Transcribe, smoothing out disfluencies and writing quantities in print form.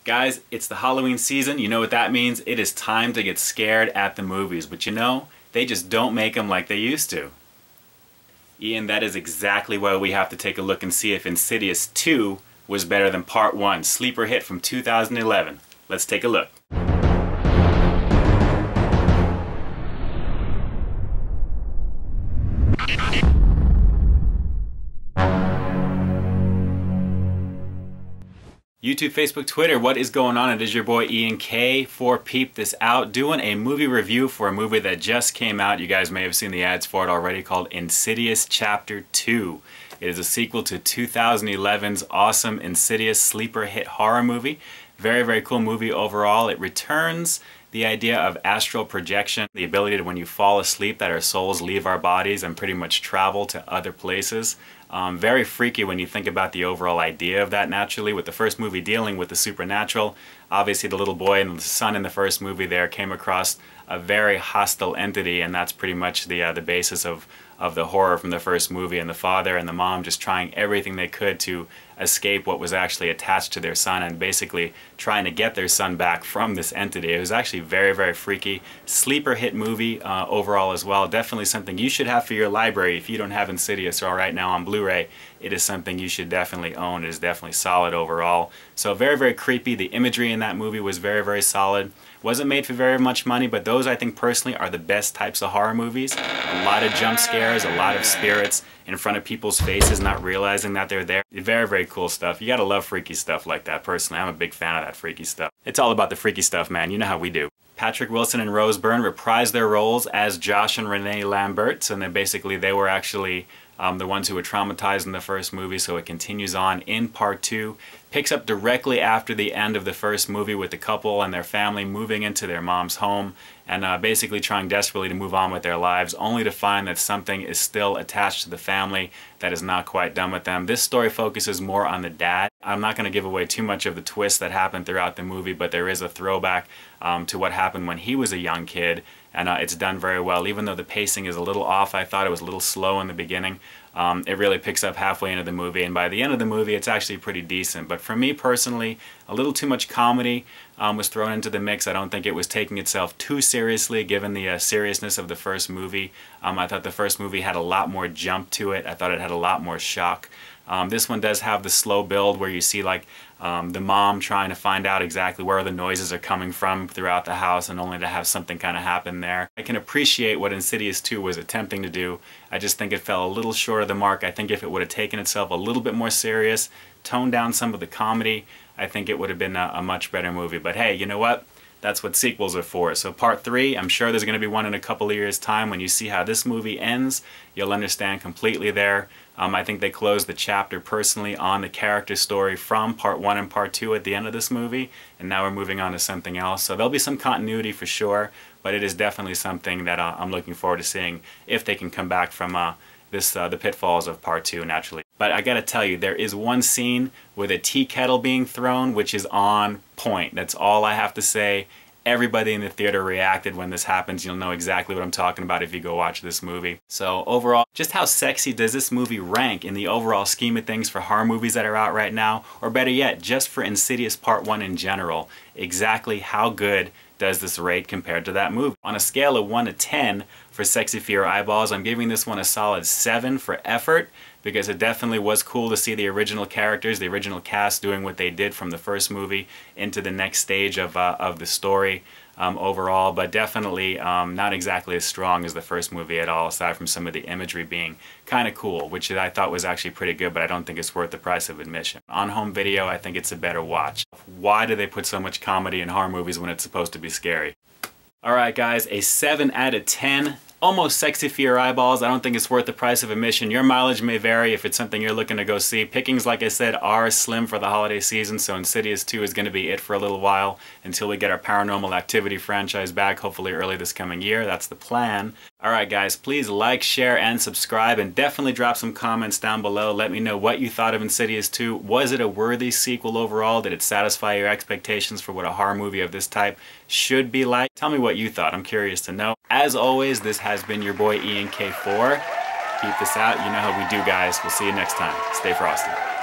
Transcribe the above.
Guys, it's the Halloween season. You know what that means? It is time to get scared at the movies. But you know, they just don't make them like they used to. Ian, that is exactly why we have to take a look and see if Insidious 2 was better than Part 1, sleeper hit from 2011. Let's take a look. YouTube, Facebook, Twitter, what is going on? It is your boy Ian K for Peep This Out, doing a movie review for a movie that just came out. You guys may have seen the ads for it already, called Insidious Chapter 2. It is a sequel to 2011's awesome Insidious sleeper hit horror movie. Very, very cool movie overall. It returns the idea of astral projection, the ability to, when you fall asleep, that our souls leave our bodies and pretty much travel to other places. Very freaky when you think about the overall idea of that naturally, with the first movie dealing with the supernatural. Obviously the little boy and the son in the first movie there came across a very hostile entity, and that's pretty much the basis of the horror from the first movie, and the father and the mom just trying everything they could to escape what was actually attached to their son and basically trying to get their son back from this entity. It was actually very, very freaky. Sleeper hit movie overall as well. Definitely something you should have for your library if you don't have Insidious or right now on Blu-ray. It is something you should definitely own. It is definitely solid overall. So very, very creepy. The imagery in that movie was very, very solid. Wasn't made for very much money, but those I think personally are the best types of horror movies. A lot of jump scares, a lot of spirits in front of people's faces not realizing that they're there. Very, very cool stuff. You gotta love freaky stuff like that. Personally, I'm a big fan of that freaky stuff. It's all about the freaky stuff, man. You know how we do. Patrick Wilson and Rose Byrne reprised their roles as Josh and Renee Lambert, and then basically they were actually the ones who were traumatized in the first movie, so it continues on in Part 2. Picks up directly after the end of the first movie with the couple and their family moving into their mom's home and basically trying desperately to move on with their lives, only to find that something is still attached to the family that is not quite done with them. This story focuses more on the dad. I'm not going to give away too much of the twist that happened throughout the movie, but there is a throwback to what happened when he was a young kid, and it's done very well. Even though the pacing is a little off, I thought it was a little slow in the beginning. It really picks up halfway into the movie, and by the end of the movie it's actually pretty decent. But for me personally, a little too much comedy was thrown into the mix. I don't think it was taking itself too seriously given the seriousness of the first movie. I thought the first movie had a lot more jump to it. I thought it had a lot more shock. This one does have the slow build where you see like the mom trying to find out exactly where the noises are coming from throughout the house, and only to have something kind of happen there. I can appreciate what Insidious 2 was attempting to do. I just think it fell a little short of the mark. I think if it would have taken itself a little bit more serious, toned down some of the comedy, I think it would have been a much better movie. But hey, you know what? That's what sequels are for. So Part 3, I'm sure there's going to be one in a couple of years' time. When you see how this movie ends, you'll understand completely there. I think they closed the chapter personally on the character story from Part 1 and Part 2 at the end of this movie, and now we're moving on to something else. So there'll be some continuity for sure, but it is definitely something that I'm looking forward to seeing if they can come back from the pitfalls of Part 2 naturally. But I gotta tell you, there is one scene with a tea kettle being thrown which is on point. That's all I have to say. Everybody in the theater reacted when this happens. You'll know exactly what I'm talking about if you go watch this movie. So overall, just how sexy does this movie rank in the overall scheme of things for horror movies that are out right now? Or better yet, just for Insidious Part 1 in general. Exactly how good does this rate compared to that movie? On a scale of 1 to 10 for sexy for your eyeballs, I'm giving this one a solid 7 for effort, because it definitely was cool to see the original characters, the original cast doing what they did from the first movie into the next stage of the story overall, but definitely not exactly as strong as the first movie at all, aside from some of the imagery being kind of cool, which I thought was actually pretty good, but I don't think it's worth the price of admission. On home video, I think it's a better watch. Why do they put so much comedy in horror movies when it's supposed to be scary? Alright guys, a 7 out of 10. Almost sexy for your eyeballs. I don't think it's worth the price of admission. Your mileage may vary if it's something you're looking to go see. Pickings, like I said, are slim for the holiday season, so Insidious 2 is going to be it for a little while until we get our Paranormal Activity franchise back, hopefully early this coming year. That's the plan. Alright guys, please like, share, and subscribe, and definitely drop some comments down below. Let me know what you thought of Insidious 2. Was it a worthy sequel overall? Did it satisfy your expectations for what a horror movie of this type should be like? Tell me what you thought. I'm curious to know. As always, this has been your boy Ian K4. Peep this out. You know how we do, guys. We'll see you next time. Stay frosty.